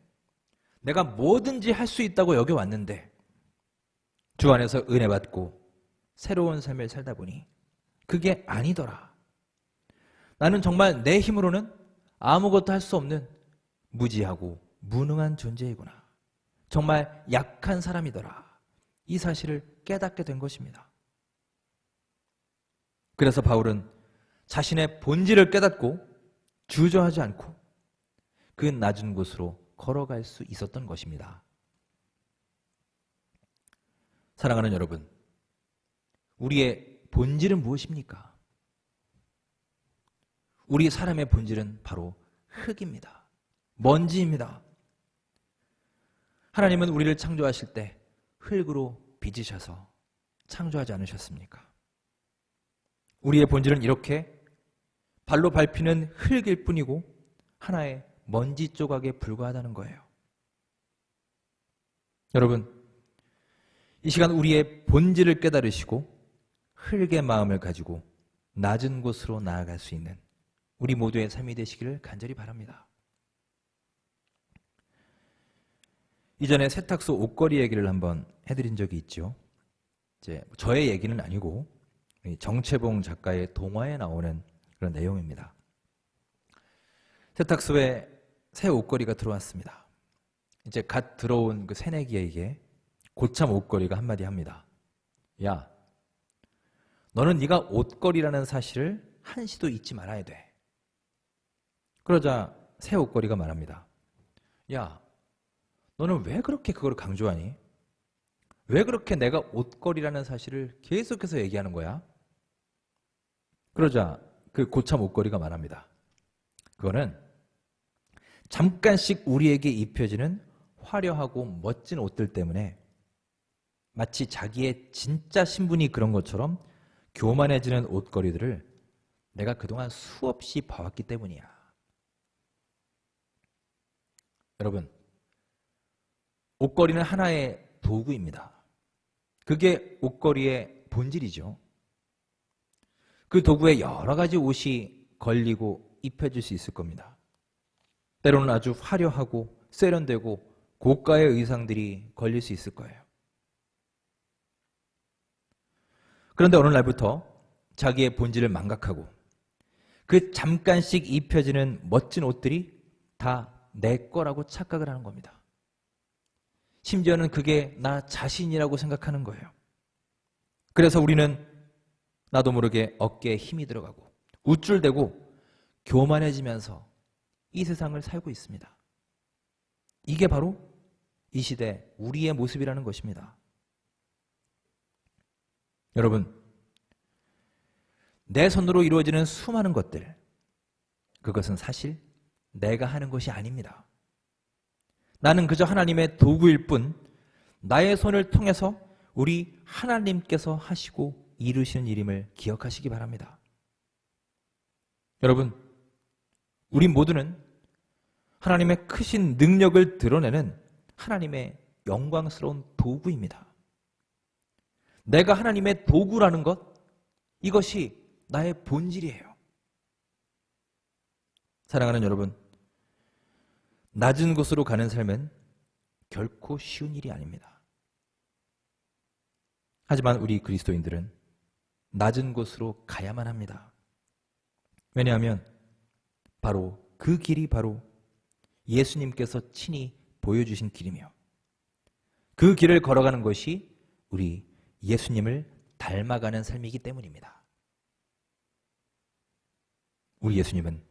내가 뭐든지 할 수 있다고 여겨왔는데, 주 안에서 은혜 받고 새로운 삶을 살다 보니 그게 아니더라. 나는 정말 내 힘으로는 아무것도 할 수 없는 무지하고 무능한 존재이구나. 정말 약한 사람이더라. 이 사실을 깨닫게 된 것입니다. 그래서 바울은 자신의 본질을 깨닫고 주저하지 않고 그 낮은 곳으로 걸어갈 수 있었던 것입니다. 사랑하는 여러분, 우리의 본질은 무엇입니까? 우리 사람의 본질은 바로 흙입니다. 먼지입니다. 하나님은 우리를 창조하실 때 흙으로 빚으셔서 창조하지 않으셨습니까? 우리의 본질은 이렇게 발로 밟히는 흙일 뿐이고 하나의 먼지 조각에 불과하다는 거예요. 여러분, 이 시간 우리의 본질을 깨달으시고 흙의 마음을 가지고 낮은 곳으로 나아갈 수 있는 우리 모두의 삶이 되시기를 간절히 바랍니다. 이전에 세탁소 옷걸이 얘기를 한번 해드린 적이 있죠. 저의 얘기는 아니고 정채봉 작가의 동화에 나오는 그런 내용입니다. 세탁소에 새 옷걸이가 들어왔습니다. 이제 갓 들어온 그 새내기에게 고참 옷걸이가 한마디 합니다. 야, 너는 네가 옷걸이라는 사실을 한시도 잊지 말아야 돼. 그러자 새 옷걸이가 말합니다. 야, 너는 왜 그렇게 그걸 강조하니? 왜 그렇게 내가 옷걸이라는 사실을 계속해서 얘기하는 거야? 그러자 그 고참 옷걸이가 말합니다. 그거는 잠깐씩 우리에게 입혀지는 화려하고 멋진 옷들 때문에 마치 자기의 진짜 신분이 그런 것처럼 교만해지는 옷걸이들을 내가 그동안 수없이 봐왔기 때문이야. 여러분, 옷걸이는 하나의 도구입니다. 그게 옷걸이의 본질이죠. 그 도구에 여러 가지 옷이 걸리고 입혀질 수 있을 겁니다. 때로는 아주 화려하고 세련되고 고가의 의상들이 걸릴 수 있을 거예요. 그런데 어느 날부터 자기의 본질을 망각하고 그 잠깐씩 입혀지는 멋진 옷들이 다 내 거라고 착각을 하는 겁니다. 심지어는 그게 나 자신이라고 생각하는 거예요. 그래서 우리는 나도 모르게 어깨에 힘이 들어가고 우쭐대고 교만해지면서 이 세상을 살고 있습니다. 이게 바로 이 시대 우리의 모습이라는 것입니다. 여러분, 내 손으로 이루어지는 수많은 것들, 그것은 사실 내가 하는 것이 아닙니다. 나는 그저 하나님의 도구일 뿐 나의 손을 통해서 우리 하나님께서 하시고 이루시는 일임을 기억하시기 바랍니다. 여러분, 우리 모두는 하나님의 크신 능력을 드러내는 하나님의 영광스러운 도구입니다. 내가 하나님의 도구라는 것, 이것이 나의 본질이에요. 사랑하는 여러분, 낮은 곳으로 가는 삶은 결코 쉬운 일이 아닙니다. 하지만 우리 그리스도인들은 낮은 곳으로 가야만 합니다. 왜냐하면 바로 그 길이 바로 예수님께서 친히 보여주신 길이며 그 길을 걸어가는 것이 우리 예수님을 닮아가는 삶이기 때문입니다. 우리 예수님은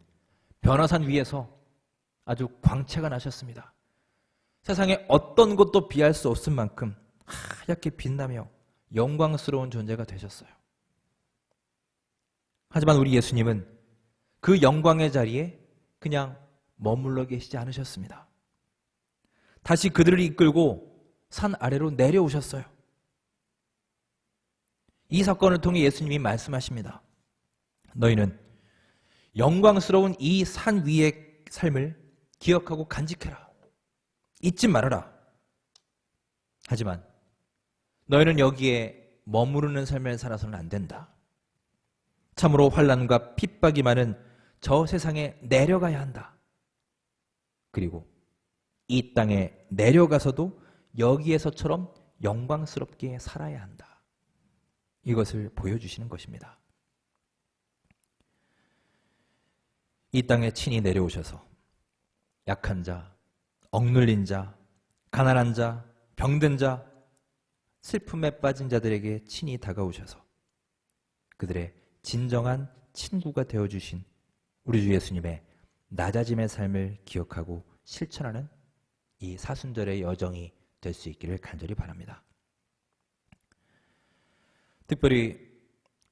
변화산 위에서 아주 광채가 나셨습니다. 세상에 어떤 것도 비할 수 없을 만큼 하얗게 빛나며 영광스러운 존재가 되셨어요. 하지만 우리 예수님은 그 영광의 자리에 그냥 머물러 계시지 않으셨습니다. 다시 그들을 이끌고 산 아래로 내려오셨어요. 이 사건을 통해 예수님이 말씀하십니다. 너희는 영광스러운 이 산 위의 삶을 기억하고 간직해라. 잊지 말아라. 하지만 너희는 여기에 머무르는 삶을 살아서는 안 된다. 참으로 환난과 핍박이 많은 저 세상에 내려가야 한다. 그리고 이 땅에 내려가서도 여기에서처럼 영광스럽게 살아야 한다. 이것을 보여주시는 것입니다. 이 땅에 친히 내려오셔서 약한 자, 억눌린 자, 가난한 자, 병든 자, 슬픔에 빠진 자들에게 친히 다가오셔서 그들의 진정한 친구가 되어주신 우리 주 예수님의 낮아짐의 삶을 기억하고 실천하는 이 사순절의 여정이 될 수 있기를 간절히 바랍니다. 특별히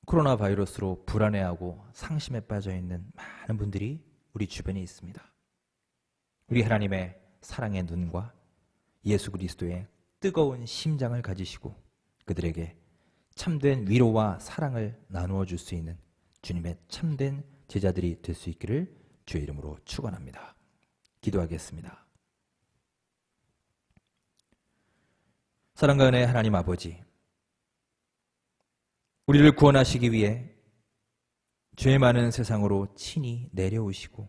코로나 바이러스로 불안해하고 상심에 빠져 있는 많은 분들이 우리 주변에 있습니다. 우리 하나님의 사랑의 눈과 예수 그리스도의 뜨거운 심장을 가지시고 그들에게 참된 위로와 사랑을 나누어 줄 수 있는 주님의 참된 제자들이 될 수 있기를 주의 이름으로 축원합니다. 기도하겠습니다. 사랑과 은혜의 하나님 아버지, 우리를 구원하시기 위해 죄 많은 세상으로 친히 내려오시고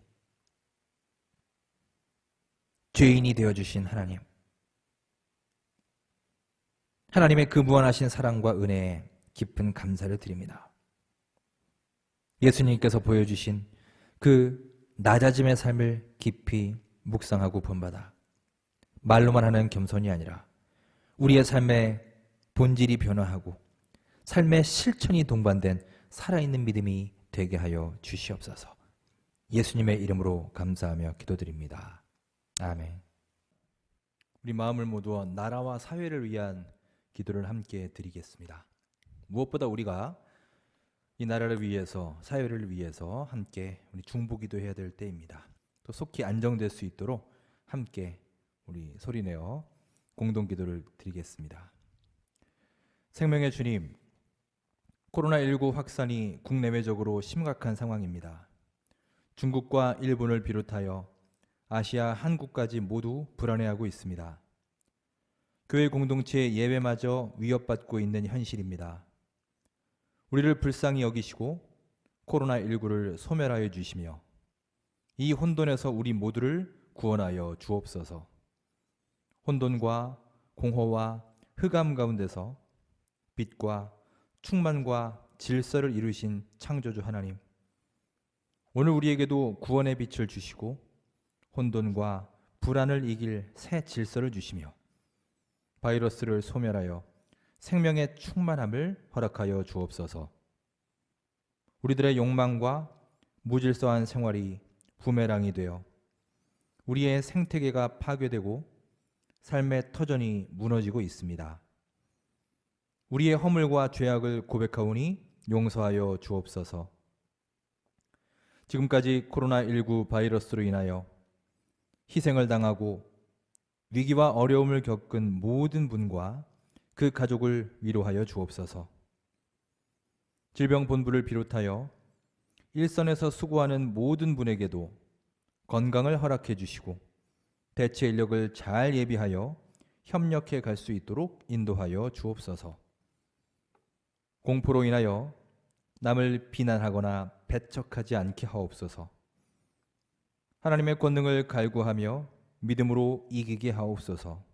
죄인이 되어주신 하나님, 하나님의 그 무한하신 사랑과 은혜에 깊은 감사를 드립니다. 예수님께서 보여주신 그 낮아짐의 삶을 깊이 묵상하고 본받아 말로만 하는 겸손이 아니라 우리의 삶의 본질이 변화하고 삶의 실천이 동반된 살아있는 믿음이 되게 하여 주시옵소서. 예수님의 이름으로 감사하며 기도드립니다. 아멘. 우리 마음을 모두어 나라와 사회를 위한 기도를 함께 드리겠습니다. 무엇보다 우리가 이 나라를 위해서, 사회를 위해서 함께 우리 중보기도 해야 될 때입니다. 또 속히 안정될 수 있도록 함께 우리 소리내어 공동기도를 드리겠습니다. 생명의 주님, 코로나19 확산이 국내외적으로 심각한 상황입니다. 중국과 일본을 비롯하여 아시아 한국까지 모두 불안해하고 있습니다. 교회 공동체의 예배마저 위협받고 있는 현실입니다. 우리를 불쌍히 여기시고 코로나19를 소멸하여 주시며 이 혼돈에서 우리 모두를 구원하여 주옵소서. 혼돈과 공허와 흑암 가운데서 빛과 충만과 질서를 이루신 창조주 하나님, 오늘 우리에게도 구원의 빛을 주시고 혼돈과 불안을 이길 새 질서를 주시며 바이러스를 소멸하여 생명의 충만함을 허락하여 주옵소서. 우리들의 욕망과 무질서한 생활이 부메랑이 되어 우리의 생태계가 파괴되고 삶의 터전이 무너지고 있습니다. 우리의 허물과 죄악을 고백하오니 용서하여 주옵소서. 지금까지 코로나19 바이러스로 인하여 희생을 당하고 위기와 어려움을 겪은 모든 분과 그 가족을 위로하여 주옵소서. 질병본부를 비롯하여 일선에서 수고하는 모든 분에게도 건강을 허락해 주시고 대체 인력을 잘 예비하여 협력해 갈 수 있도록 인도하여 주옵소서. 공포로 인하여 남을 비난하거나 배척하지 않게 하옵소서. 하나님의 권능을 갈구하며 믿음으로 이기게 하옵소서.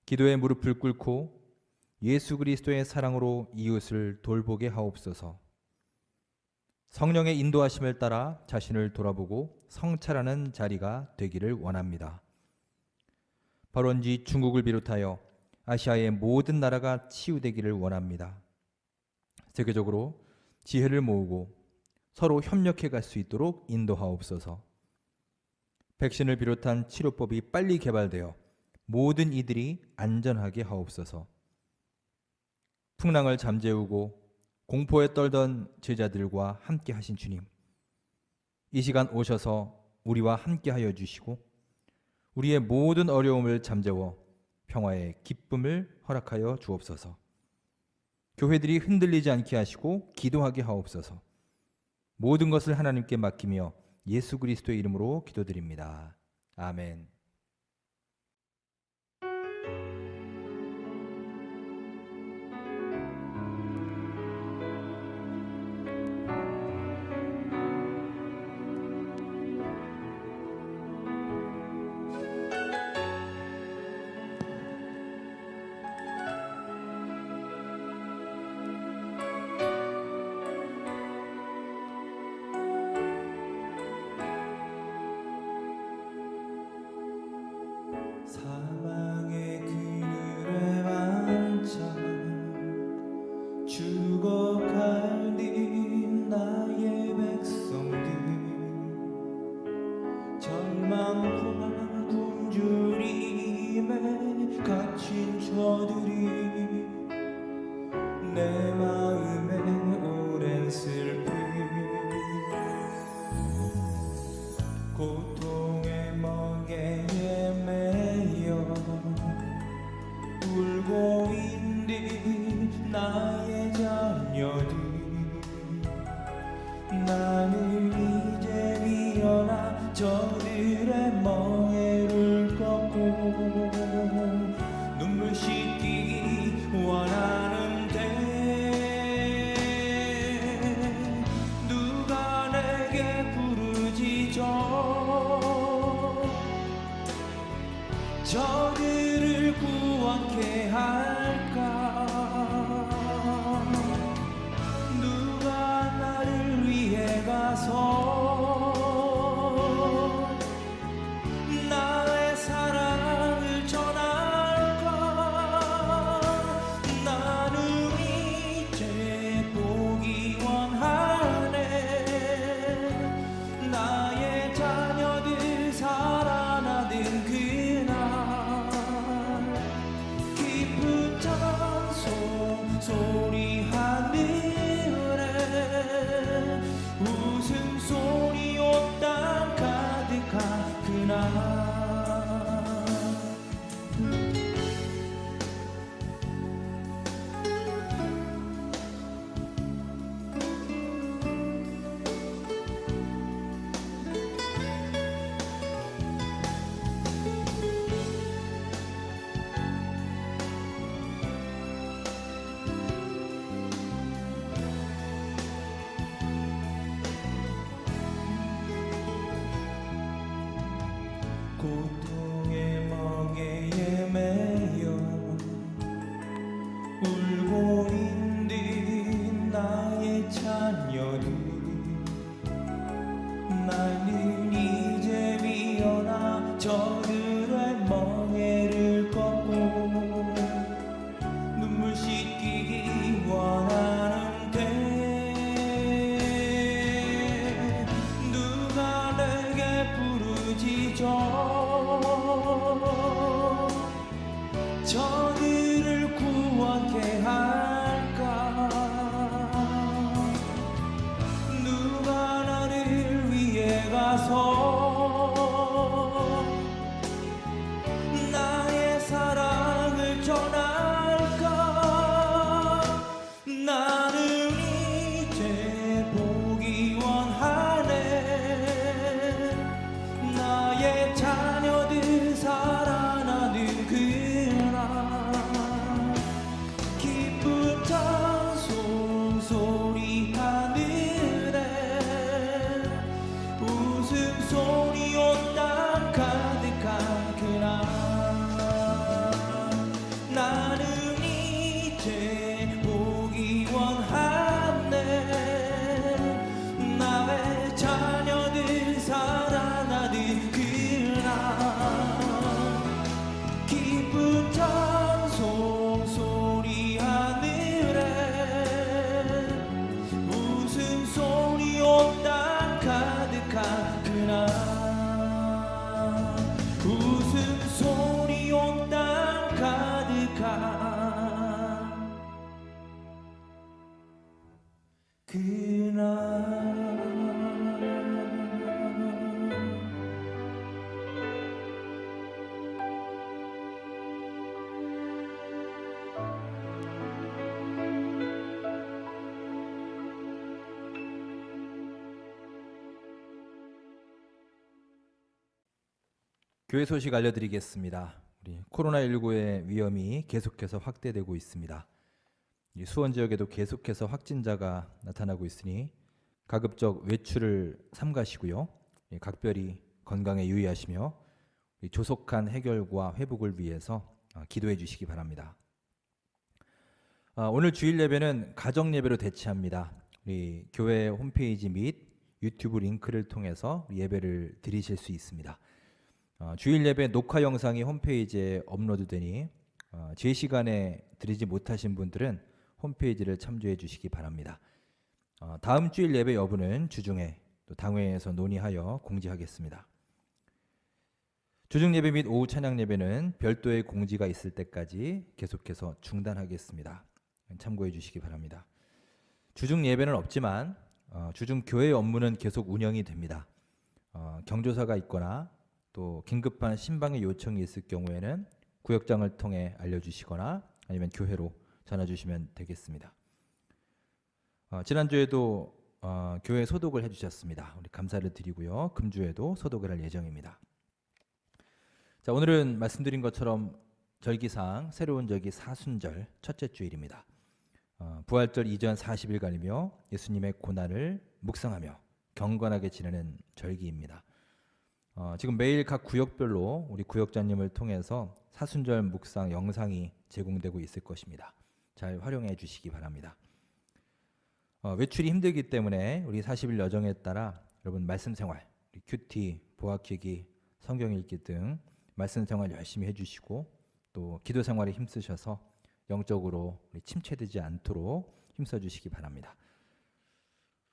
기도에 무릎을 꿇고 예수 그리스도의 사랑으로 이웃을 돌보게 하옵소서. 성령의 인도하심을 따라 자신을 돌아보고 성찰하는 자리가 되기를 원합니다. 발원지 중국을 비롯하여 아시아의 모든 나라가 치유되기를 원합니다. 세계적으로 지혜를 모으고 서로 협력해 갈 수 있도록 인도하옵소서. 백신을 비롯한 치료법이 빨리 개발되어 모든 이들이 안전하게 하옵소서. 풍랑을 잠재우고 공포에 떨던 제자들과 함께 하신 주님, 이 시간 오셔서 우리와 함께 하여 주시고 우리의 모든 어려움을 잠재워 평화의 기쁨을 허락하여 주옵소서. 교회들이 흔들리지 않게 하시고 기도하게 하옵소서. 모든 것을 하나님께 맡기며 예수 그리스도의 이름으로 기도드립니다. 아멘. 사망의 그늘에 앉아 죽어가는 나의 백성들, 절망과 굶주림에 갇힌 저들이 내 마음에 오랜 슬픔, 고통의 멍에에 매여 울고 있는 나의 자녀들, 나는 이제 일어나 저들의 멍에를 꺾고 눈물 씻기 원하는데 누가 내게 부르짖어 저들을 구원케 할까? 누가 나를 위해 가서 나의 사랑을 전할까? 나는 이제 보기 원하네. 나의 자녀들 살아나는 그날 고통의 멍에에 매여 울고 있는 나의 자녀들, 나는 이제 위어나 저들의 멍에를 꺾고 눈물 씻기기 원하는데 누가 내게 부르짖어 저들을 구원케 할까? 누가 나를 위해 가서 나의 사랑을 전할까? 나는 이제 보기 원하네. 나의 자녀들 살아나는 그날 기쁜 찬송 소리 하늘에 웃음소리 온 땅 가득한 그날 나는 이제 보기 원하네. 나의 자녀들 살아나는 그날 기쁜 찬송 소리 하늘에 웃음소리 온 땅 가득한 그날 웃음소리 온 땅 가득한 그날. 교회 소식 알려드리겠습니다. 우리 코로나19의 위험이 계속해서 확대되고 있습니다. 이 수원 지역에도 계속해서 확진자가 나타나고 있으니 가급적 외출을 삼가시고요. 각별히 건강에 유의하시며 조속한 해결과 회복을 위해서 기도해 주시기 바랍니다. 오늘 주일 예배는 가정 예배로 대체합니다. 우리 교회 홈페이지 및 유튜브 링크를 통해서 예배를 드리실 수 있습니다. 주일 예배 녹화 영상이 홈페이지에 업로드되니 제 시간에 드리지 못하신 분들은 홈페이지를 참조해 주시기 바랍니다. 다음 주일 예배 여부는 주중에 또 당회에서 논의하여 공지하겠습니다. 주중 예배 및 오후 찬양 예배는 별도의 공지가 있을 때까지 계속해서 중단하겠습니다. 참고해 주시기 바랍니다. 주중 예배는 없지만 주중 교회 업무는 계속 운영이 됩니다. 경조사가 있거나 또 긴급한 신방의 요청이 있을 경우에는 구역장을 통해 알려주시거나 아니면 교회로 전화 주시면 되겠습니다. 지난주에도 교회 소독을 해주셨습니다. 우리 감사를 드리고요. 금주에도 소독을 할 예정입니다. 자, 오늘은 말씀드린 것처럼 절기상 새로운 절기 사순절 첫째 주일입니다. 부활절 이전 40일간이며 예수님의 고난을 묵상하며 경건하게 지내는 절기입니다. 지금 매일 각 구역별로 우리 구역장님을 통해서 사순절 묵상 영상이 제공되고 있을 것입니다. 잘 활용해 주시기 바랍니다. 외출이 힘들기 때문에 우리 40일 여정에 따라 여러분 말씀 생활, 큐티, 보아키기, 성경 읽기 등 말씀 생활 열심히 해주시고 또 기도 생활에 힘쓰셔서 영적으로 침체되지 않도록 힘써주시기 바랍니다.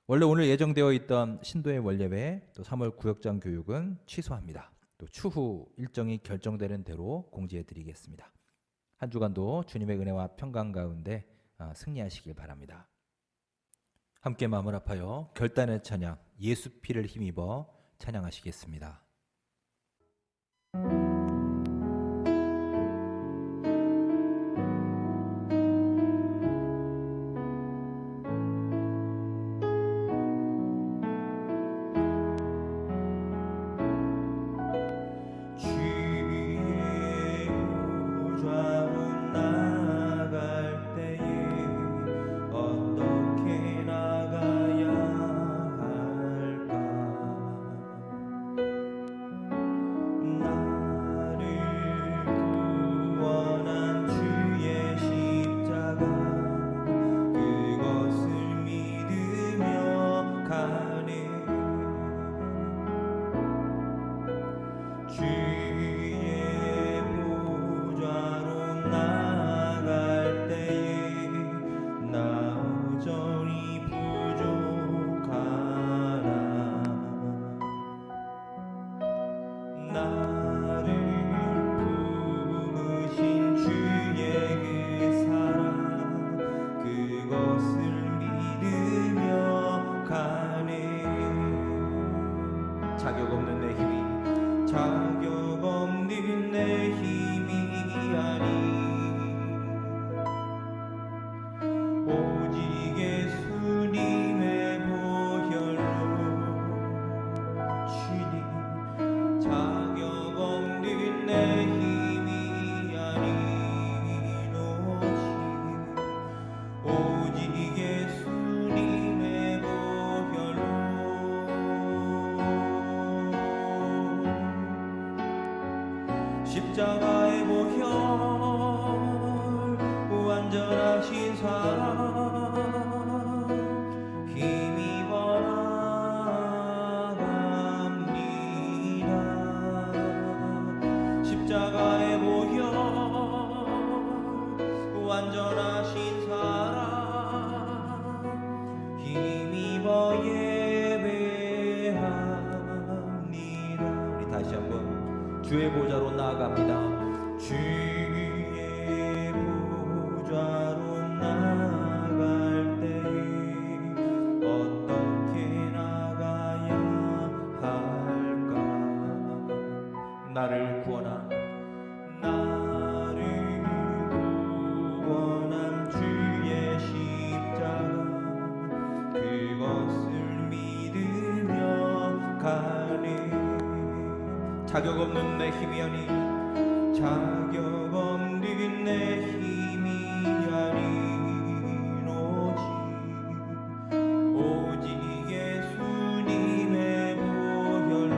원래 오늘 예정되어 있던 신도의 원예배 또 3월 구역장 교육은 취소합니다. 또 추후 일정이 결정되는 대로 공지해 드리겠습니다. 한 주간도 주님의 은혜와 평강 가운데 승리하시길 바랍니다. 함께 마음을 합하여 결단의 찬양 예수 피를 힘입어 찬양하시겠습니다. 주의 보좌로 나아갈 때에 나 여전히 부족하나 나를 부으신 주의 그 사랑 그것을 믿으며 가네 자격 없는 내 힘이 자격 없는 내 힘이 아니 오직 예수님의 보혈로 주님 자격 없는 내 힘이 아닌 오직 예수님의 보혈로 십자가의 보혈 완전하신 사랑 힘입어 나갑니다 십자가의 보혈 완전하신 사랑 힘입어 예배합니다 우리 다시 한번 주의 보좌로 나아갑니다 주의 보좌로 나아갈 때에 어떻게 나가야 할까 나를 구원한 주의 십자가 그것을 믿으며 가네 자격 없는 내 힘이 아닌 자격 없는 내 힘이 아닌 오직 예수님의 보혈로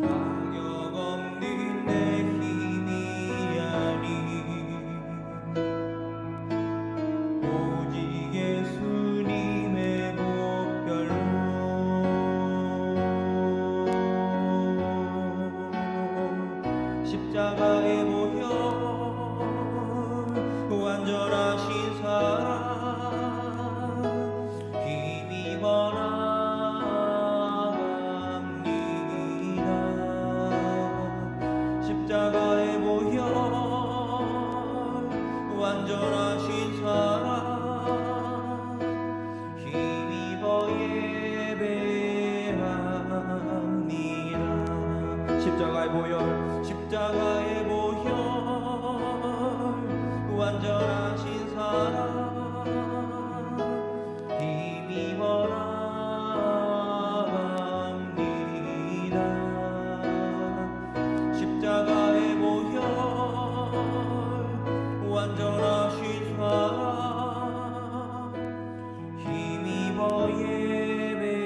자격 없는 내 힘이 아닌 오직 예수님의 보혈로 십자가의 보혈 완전하신 사랑 힘입어 나갑니다 십자가의 보혈 완전하신 사랑 힘입어 예배합니다 십자가의 보혈 십자가의 보혈 완전하신 사랑 힘입어 나갑니다 십자가의 보혈 완전하신 사랑 힘입어 예배합니다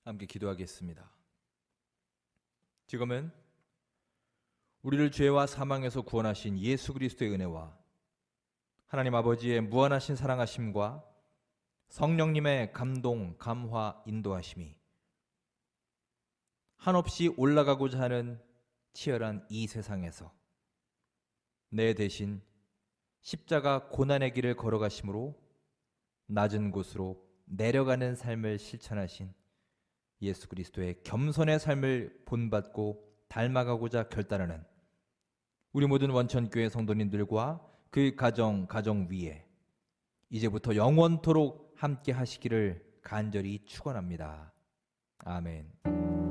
함께 기도하겠습니다. 지금은 우리를 죄와 사망에서 구원하신 예수 그리스도의 은혜와 하나님 아버지의 무한하신 사랑하심과 성령님의 감동, 감화, 인도하심이 한없이 올라가고자 하는 치열한 이 세상에서 내 대신 십자가 고난의 길을 걸어가심으로 낮은 곳으로 내려가는 삶을 실천하신 예수 그리스도의 겸손의 삶을 본받고 닮아가고자 결단하는 우리 모든 원천교회 성도님들과 그 가정 위에 이제부터 영원토록 함께 하시기를 간절히 축원합니다. 아멘.